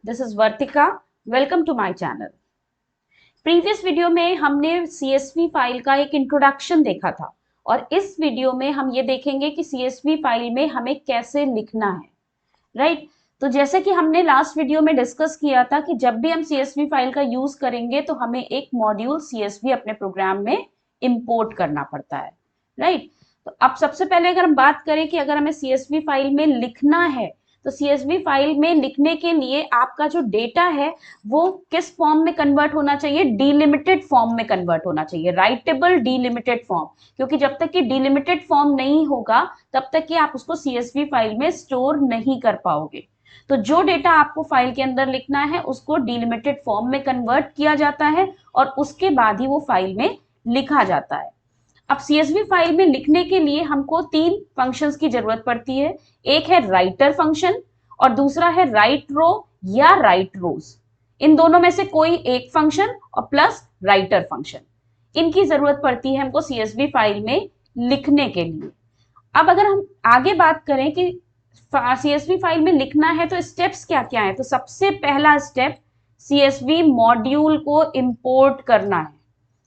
this is Vartika. Welcome to my channel. Previous video में हमने CSV file का एक इंट्रोडक्शन देखा था और इस वीडियो में हम ये देखेंगे कि CSV फाइल में हमें कैसे लिखना है, राइट? तो जैसे कि हमने लास्ट वीडियो में डिस्कस किया था कि जब भी हम CSV फाइल का यूज करेंगे तो हमें एक मॉड्यूल CSV अपने प्रोग्राम में इंपोर्ट करना पड़ता है, राइट? तो अब सबसे पहले अगर हम बात करें कि अगर हमें CSV फाइल में लिखना है तो CSV फाइल में लिखने के लिए आपका जो डेटा है वो किस फॉर्म में कन्वर्ट होना चाहिए? डिलिमिटेड फॉर्म में कन्वर्ट होना चाहिए, राइटेबल डिलिमिटेड फॉर्म, क्योंकि जब तक कि डिलिमिटेड फॉर्म नहीं होगा तब तक कि आप उसको CSV फाइल में स्टोर नहीं कर पाओगे। तो जो डेटा आपको फाइल के अंदर लिखना है उसको डिलिमिटेड फॉर्म में कन्वर्ट किया जाता है और उसके बाद ही वो फाइल में लिखा जाता है। अब CSV फाइल में लिखने के लिए हमको तीन फंक्शंस की जरूरत पड़ती है। एक है राइटर फंक्शन और दूसरा है राइट रो या राइट रोज। इन दोनों में से कोई एक फंक्शन और प्लस राइटर फंक्शन, इनकी जरूरत पड़ती है हमको CSV फाइल में लिखने के लिए। अब अगर हम आगे बात करें कि CSV फाइल में लिखना है तो स्टेप्स क्या क्या है, तो सबसे पहला स्टेप CSV मॉड्यूल को इंपोर्ट करना है।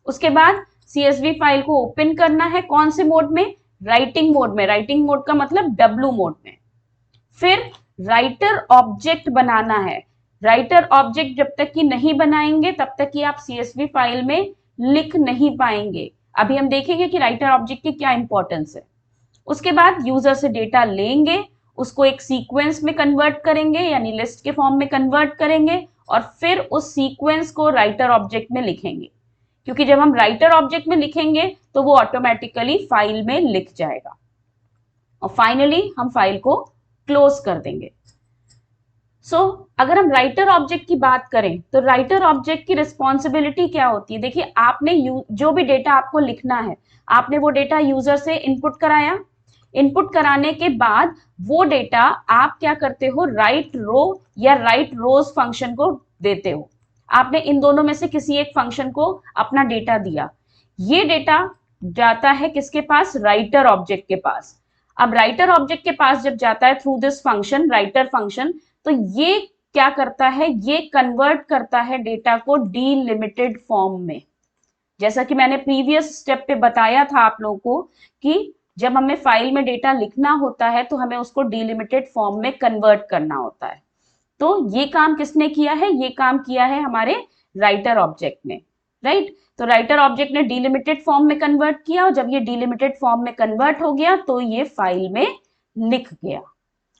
उसके बाद CSV फाइल को ओपन करना है, कौन से मोड में? राइटिंग मोड में। राइटिंग मोड का मतलब W मोड में। फिर राइटर ऑब्जेक्ट बनाना है। राइटर ऑब्जेक्ट जब तक कि नहीं बनाएंगे तब तक कि आप CSV फाइल में लिख नहीं पाएंगे। अभी हम देखेंगे कि राइटर ऑब्जेक्ट की क्या इंपॉर्टेंस है। उसके बाद यूजर से डेटा लेंगे, उसको एक सीक्वेंस में कन्वर्ट करेंगे यानी लिस्ट के फॉर्म में कन्वर्ट करेंगे और फिर उस सीक्वेंस को राइटर ऑब्जेक्ट में लिखेंगे, क्योंकि जब हम राइटर ऑब्जेक्ट में लिखेंगे तो वो ऑटोमेटिकली फाइल में लिख जाएगा और फाइनली हम फाइल को क्लोज कर देंगे। अगर हम राइटर ऑब्जेक्ट की बात करें तो राइटर ऑब्जेक्ट की रिस्पॉन्सिबिलिटी क्या होती है? देखिए, आपने जो भी डेटा आपको लिखना है, आपने वो डेटा यूजर से इनपुट कराया। इनपुट कराने के बाद वो डेटा आप क्या करते हो? राइट रो या राइट रोज फंक्शन को देते हो। आपने इन दोनों में से किसी एक फंक्शन को अपना डेटा दिया। ये डेटा जाता है किसके पास? राइटर ऑब्जेक्ट के पास। अब राइटर ऑब्जेक्ट के पास जब जाता है through this function, writer function, तो ये क्या करता है? ये कन्वर्ट करता है डेटा को डिलिमिटेड फॉर्म में। जैसा कि मैंने प्रीवियस स्टेप पे बताया था आप लोगों को कि जब हमें फाइल में डेटा लिखना होता है तो हमें उसको डिलिमिटेड फॉर्म में कन्वर्ट करना होता है। तो ये काम किसने किया है? ये काम किया है हमारे राइटर ऑब्जेक्ट ने, राइट? तो राइटर ऑब्जेक्ट ने डिलिमिटेड फॉर्म में कन्वर्ट किया और जब ये डिलिमिटेड फॉर्म में कन्वर्ट हो गया तो ये फाइल में लिख गया।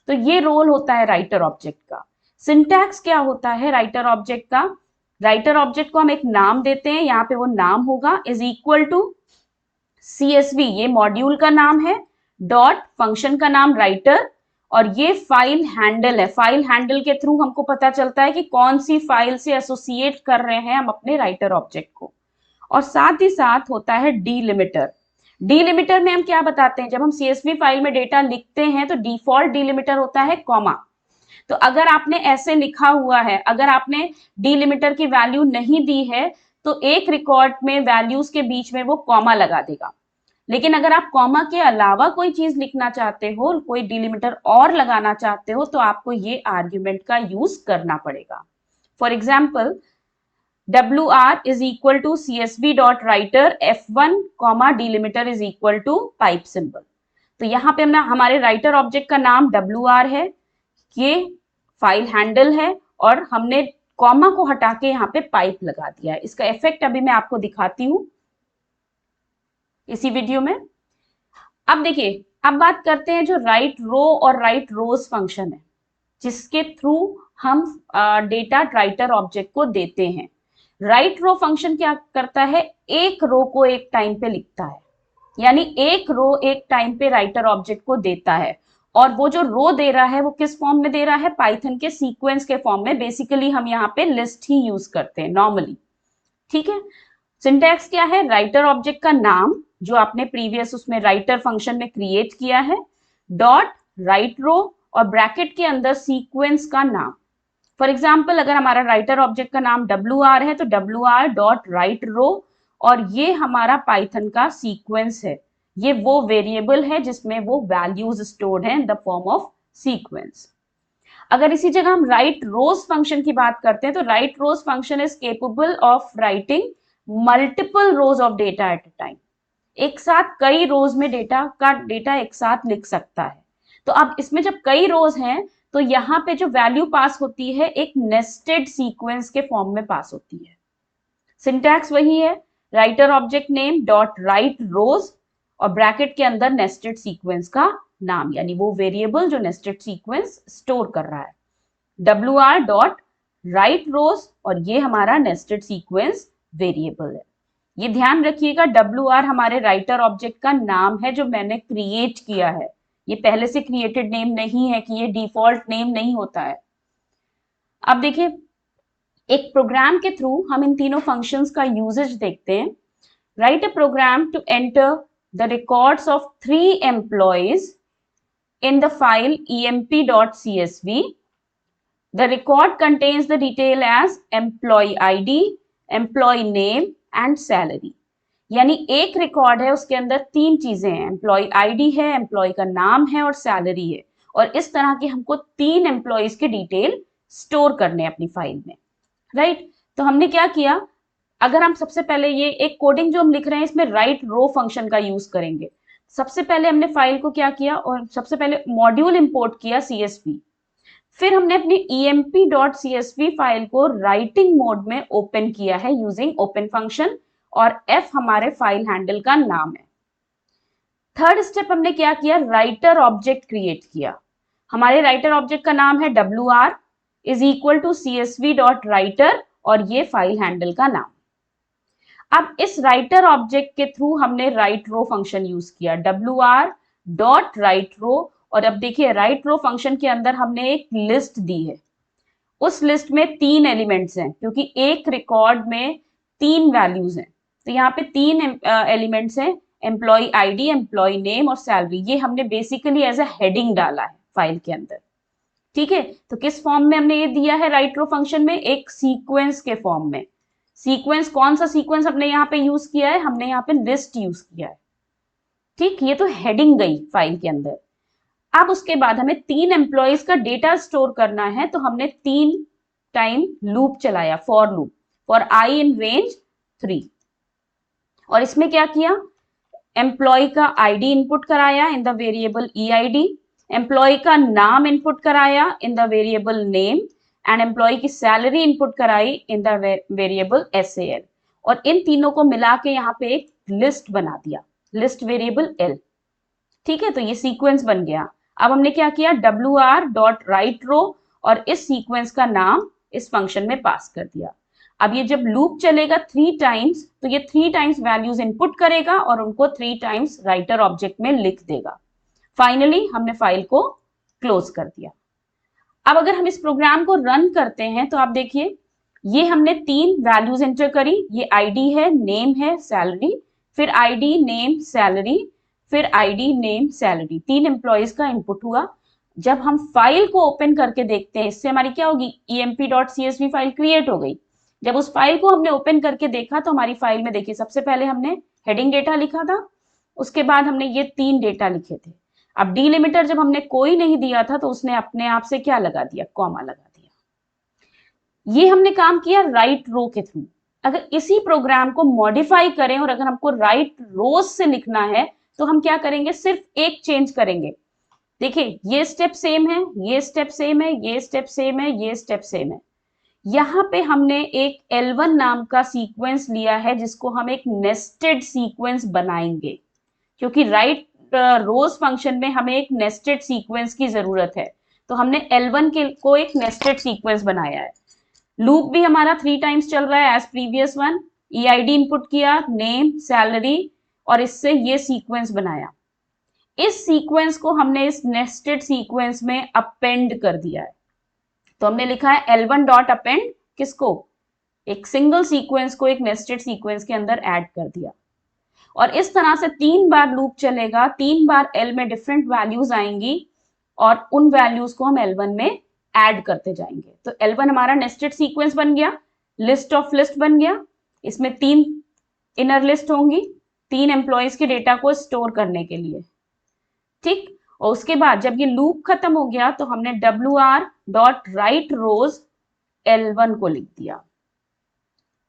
तो ये रोल होता है राइटर ऑब्जेक्ट का। सिंटैक्स क्या होता है राइटर ऑब्जेक्ट का? राइटर ऑब्जेक्ट को हम एक नाम देते हैं, यहाँ पे वो नाम होगा इज इक्वल टू CSV, ये मॉड्यूल का नाम है, डॉट फंक्शन का नाम राइटर, और ये फाइल हैंडल है। फाइल हैंडल के थ्रू हमको पता चलता है कि कौन सी फाइल से एसोसिएट कर रहे हैं हम अपने राइटर ऑब्जेक्ट को। और साथ ही साथ होता है डिलिमिटर। डिलिमिटर में हम क्या बताते हैं? जब हम CSV फाइल में डेटा लिखते हैं तो डिफॉल्ट डिलिमिटर होता है कॉमा। तो अगर आपने ऐसे लिखा हुआ है, अगर आपने डिलिमिटर की वैल्यू नहीं दी है तो एक रिकॉर्ड में वैल्यूज के बीच में वो कॉमा लगा देगा। लेकिन अगर आप कॉमा के अलावा कोई चीज लिखना चाहते हो, कोई डिलिमिटर और लगाना चाहते हो, तो आपको ये आर्ग्यूमेंट का यूज करना पड़ेगा। For example, WR is equal to CSV.writer F1, delimiter is equal to pipe symbol. तो यहाँ पे हमारे राइटर ऑब्जेक्ट का नाम WR है, ये फाइल हैंडल है और हमने कॉमा को हटा के यहाँ पे पाइप लगा दिया है। इसका इफेक्ट अभी मैं आपको दिखाती हूं इसी वीडियो में। अब देखिए, अब बात करते हैं जो राइट रो और राइट रोज फंक्शन है, जिसके थ्रू हम डेटा राइटर ऑब्जेक्ट को देते हैं। राइट रो फंक्शन क्या करता है? एक रो को एक टाइम पे लिखता है, यानी एक रो एक टाइम पे राइटर ऑब्जेक्ट को देता है। और वो जो रो दे रहा है वो किस फॉर्म में दे रहा है? पाइथन के सीक्वेंस के फॉर्म में। बेसिकली हम यहाँ पे लिस्ट ही यूज करते हैं नॉर्मली, ठीक है? सिंटैक्स क्या है? राइटर ऑब्जेक्ट का नाम जो आपने प्रीवियस उसमें राइटर फंक्शन में क्रिएट किया है, डॉट राइट रो और ब्रैकेट के अंदर सीक्वेंस का नाम। फॉर एग्जाम्पल, अगर हमारा राइटर ऑब्जेक्ट का नाम WR है तो WR डॉट राइट रो, और ये हमारा पाइथन का सीक्वेंस है। ये वो वेरिएबल है जिसमें वो वैल्यूज स्टोर्ड है in the form of sequence. अगर इसी जगह हम राइट रोज फंक्शन की बात करते हैं तो write rows function is capable of writing multiple rows of data at a time. एक साथ कई रोज में डेटा एक साथ लिख सकता है। तो अब इसमें जब कई रोज हैं तो यहाँ पे जो वैल्यू पास होती है एक नेस्टेड सीक्वेंस के फॉर्म में पास होती है। सिंटैक्स वही है, writer object name dot write rows और ब्रैकेट के अंदर नेस्टेड सीक्वेंस का नाम, यानी वो वेरिएबल जो नेस्टेड सीक्वेंस स्टोर कर रहा है, wr डॉट राइट रोज, और ये हमारा नेस्टेड सीक्वेंस वेरिएबल है। ये ध्यान रखिएगा wr हमारे राइटर ऑब्जेक्ट का नाम है जो मैंने क्रिएट किया है, ये पहले से क्रिएटेड नेम नहीं है कि ये डिफॉल्ट नेम नहीं होता है। अब देखिए एक प्रोग्राम के थ्रू हम इन तीनों फंक्शंस का यूजेज देखते हैं। Write a program to enter the records of 3 employees in the file emp.csv. The record contains the detail as employee ID, employee name and salary. यानी एक रिकॉर्ड है उसके अंदर 3 चीजें हैं, एम्प्लॉय आईडी है, एम्प्लॉय का नाम है और सैलरी है, और इस तरह के हमको 3 एम्प्लॉयज के डिटेल स्टोर करने हैं अपनी फाइल में, राइट। तो हमने क्या किया, अगर हम सबसे पहले ये एक कोडिंग जो हम लिख रहे हैं इसमें राइट रो फंक्शन का यूज करेंगे। सबसे पहले हमने फाइल को क्या किया, और सबसे पहले मॉड्यूल इंपोर्ट किया CSV, फिर हमने अपनी emp.csv फाइल को राइटिंग मोड में ओपन किया है यूजिंग ओपन फंक्शन, और f हमारे फाइल हैंडल का नाम है। थर्ड स्टेप हमने क्या किया, राइटर ऑब्जेक्ट क्रिएट किया। हमारे राइटर ऑब्जेक्ट का नाम है wr is equal to csv.writer और ये फाइल हैंडल का नाम। अब इस राइटर ऑब्जेक्ट के थ्रू हमने राइट रो फंक्शन यूज किया, wr डॉट राइट रो, और अब देखिए राइट रो फंक्शन के अंदर हमने एक लिस्ट दी है, उस लिस्ट में 3 एलिमेंट्स हैं क्योंकि एक रिकॉर्ड में 3 वैल्यूज हैं, तो यहाँ पे 3 एलिमेंट्स हैं, एम्प्लॉय आईडी, एम्प्लॉय नेम और सैलरी। ये हमने बेसिकली एज अ हेडिंग डाला है फाइल के अंदर, ठीक है। तो किस फॉर्म में हमने ये दिया है राइट रो फंक्शन में, एक सीक्वेंस के फॉर्म में। सीक्वेंस, कौन सा सीक्वेंस हमने यहाँ पे यूज किया है, हमने यहाँ पे लिस्ट यूज किया है, ठीक। ये तो हेडिंग गई फाइल के अंदर। अब उसके बाद हमें 3 एम्प्लॉयज का डेटा स्टोर करना है, तो हमने 3 टाइम लूप चलाया, for loop, for I in range 3, और इसमें क्या किया, एम्प्लॉय का आईडी इनपुट कराया in the variable EID, employee का नाम इनपुट कराया in the variable name, and employee की सैलरी इनपुट कराई इन द वेरिएबल SAL, और इन तीनों को मिला के यहाँ पे एक लिस्ट बना दिया, लिस्ट वेरिएबल L, ठीक है। तो ये सीक्वेंस बन गया। अब हमने क्या किया, wr डॉट राइट रो, और इस सीक्वेंस का नाम इस फंक्शन में पास कर दिया। अब ये जब लूप चलेगा 3 टाइम्स, तो ये 3 टाइम्स वैल्यूज इनपुट करेगा और उनको 3 टाइम्स राइटर ऑब्जेक्ट में लिख देगा। फाइनली हमने फाइल को क्लोज कर दिया। अब अगर हम इस प्रोग्राम को रन करते हैं तो आप देखिए ये हमने 3 वैल्यूज एंटर करी, ये आईडी है, नेम है, सैलरी, फिर आईडी नेम सैलरी, फिर आईडी नेम सैलरी, 3 एम्प्लॉयज का इनपुट हुआ। जब हम फाइल को ओपन करके देखते हैं, इससे हमारी क्या होगी, emp.csv फाइल क्रिएट हो गई। जब उस फाइल को हमने ओपन करके देखा तो हमारी फाइल में देखिए सबसे पहले हमने हेडिंग डेटा लिखा था, उसके बाद हमने ये 3 डेटा लिखे थे। अब डिलिमिटर जब हमने कोई नहीं दिया था तो उसने अपने आप से क्या लगा दिया, कॉमा लगा दिया। ये हमने काम किया राइट रो के थ्रू। अगर इसी प्रोग्राम को मॉडिफाई करें और अगर हमको राइट रोज से लिखना है तो हम क्या करेंगे, सिर्फ एक चेंज करेंगे। देखिए ये स्टेप सेम है, ये स्टेप सेम है, ये स्टेप सेम है, ये स्टेप सेम है। यहाँ पे हमने एक L1 नाम का सीक्वेंस लिया है जिसको हम एक नेस्टेड सीक्वेंस बनाएंगे, क्योंकि राइट रोज फंक्शन में हमें एक नेस्टेड सीक्वेंस की जरूरत है। तो हमने L1 को एक नेस्टेड सीक्वेंस बनाया है। लूप भी हमारा 3 टाइम्स चल रहा है as previous one, EID input किया, नेम, सैलरी, और इससे ये सीक्वेंस बनाया। इस सीक्वेंस को हमने इस नेस्टेड सीक्वेंस में अपेंड कर दिया है। तो हमने लिखा है L1 डॉट अपेंड, किसको, एक सिंगल सीक्वेंस को एक नेस्टेड सीक्वेंस के अंदर ऐड कर दिया। और इस तरह से 3 बार लूप चलेगा, 3 बार L में डिफरेंट वैल्यूज आएंगी और उन वैल्यूज को हम L1 में ऐड करते जाएंगे। तो L1 हमारा नेस्टेड सीक्वेंस बन गया, लिस्ट ऑफ लिस्ट बन गया, इसमें 3 इनर लिस्ट होंगी 3 एम्प्लॉयज के डेटा को स्टोर करने के लिए, ठीक। और उसके बाद जब ये लूप खत्म हो गया तो हमने wr.write_rows L1 को लिख दिया,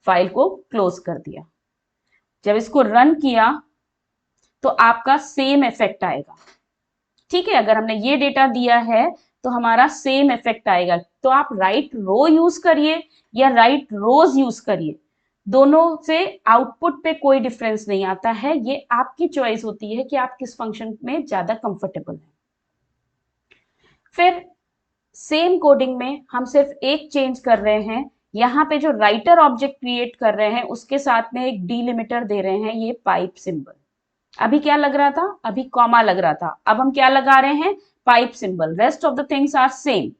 फाइल को क्लोज कर दिया। जब इसको रन किया तो आपका सेम इफेक्ट आएगा। ठीक है, अगर हमने ये डेटा दिया है तो हमारा सेम इफेक्ट आएगा। तो आप राइट रो यूज करिए या राइट रोज यूज करिए, दोनों से आउटपुट पे कोई डिफरेंस नहीं आता है। ये आपकी चॉइस होती है कि आप किस फंक्शन में ज्यादा कंफर्टेबल हैं। फिर सेम कोडिंग में हम सिर्फ एक चेंज कर रहे हैं, यहाँ पे जो राइटर ऑब्जेक्ट क्रिएट कर रहे हैं उसके साथ में एक डिलिमिटर दे रहे हैं, ये पाइप सिंबल। अभी क्या लग रहा था, अभी कॉमा लग रहा था, अब हम क्या लगा रहे हैं, pipe symbol. Rest of the things are same.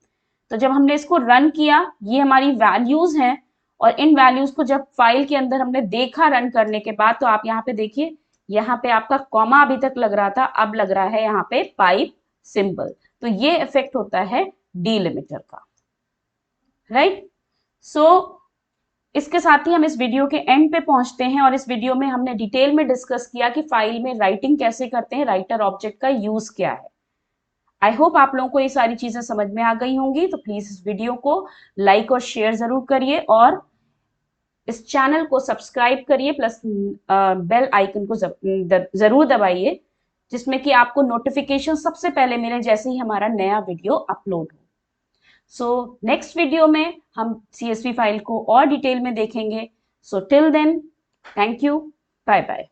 तो जब हमने इसको रन किया, ये हमारी वैल्यूज हैं, और इन वैल्यूज को जब फाइल के अंदर हमने देखा रन करने के बाद, तो आप यहाँ पे देखिए, यहाँ पे आपका कॉमा अभी तक लग रहा था, अब लग रहा है यहाँ पे पाइप सिंबल। तो ये इफेक्ट होता है डिलिमिटर का, राइट। सो इसके साथ ही हम इस वीडियो के एंड पे पहुंचते हैं, और इस वीडियो में हमने डिटेल में डिस्कस किया कि फाइल में राइटिंग कैसे करते हैं, राइटर ऑब्जेक्ट का यूज क्या है। आई होप आप लोगों को ये सारी चीजें समझ में आ गई होंगी। तो प्लीज इस वीडियो को लाइक और शेयर जरूर करिए, और इस चैनल को सब्सक्राइब करिए, प्लस बेल आइकन को जरूर दबाइए, जिसमें कि आपको नोटिफिकेशन सबसे पहले मिले जैसे ही हमारा नया वीडियो अपलोड हो। सो नेक्स्ट वीडियो में हम CSV फाइल को और डिटेल में देखेंगे। So till then, thank you, bye bye.